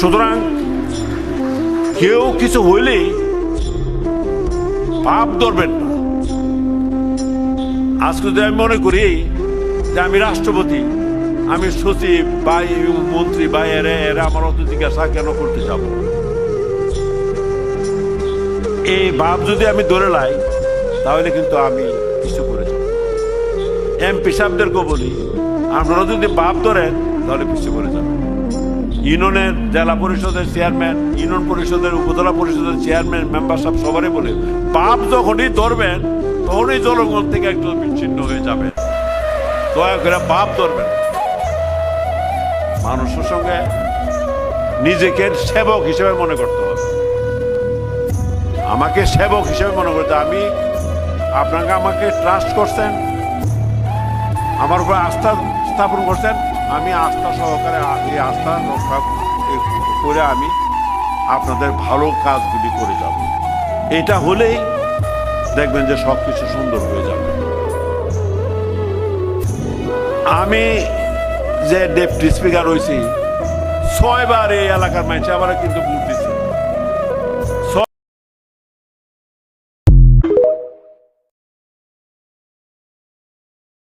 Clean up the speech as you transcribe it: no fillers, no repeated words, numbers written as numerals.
সুতরাং কেউ কিছু হইলেই পাপ ধরবেন না। আজকে যদি আমি মনে করি যে আমি রাষ্ট্রপতি, আমি সচিব বা মন্ত্রী বা এরা আমার অত জিজ্ঞাসা কেন করতে যাব, এই ভাব যদি আমি ধরে লাই তাহলে কিন্তু আমি কিছু করে যাব। এমপি সাহেবদেরকেও বলি, আপনারা যদি ভাব ধরেন তাহলে কিছু করে যাবেন। ইউনিয়নের জেলা পরিষদের চেয়ারম্যান, ইউনিয়ন পরিষদের উপজেলা পরিষদের চেয়ারম্যান, মেম্বার সাহেব সবারই বলে, ভাব যখনই ধরবেন তখনই জনগণ থেকে একদম বিচ্ছিন্ন হয়ে যাবে। দয়া করে ভাব ধরবেন। মানুষের সঙ্গে নিজেকে সেবক হিসেবে মনে করতে হবে। আমাকে সেবক হিসেবে মনে করতে, আমি আপনাকে আমাকে ট্রাস্ট করছেন, আমার উপর আস্থা স্থাপন করছেন, আমি আস্থা সহকারে এই আস্থা রক্ষা করে আমি আপনাদের ভালো কাজগুলি করে যাব। এটা হলেই দেখবেন যে সব কিছু সুন্দর হয়ে যাবে। আমি যে ডেপুটি স্পিকার হয়েছি 6 বার এই এলাকার মানুষ আবার কিন্তু ভোট দিচ্ছে।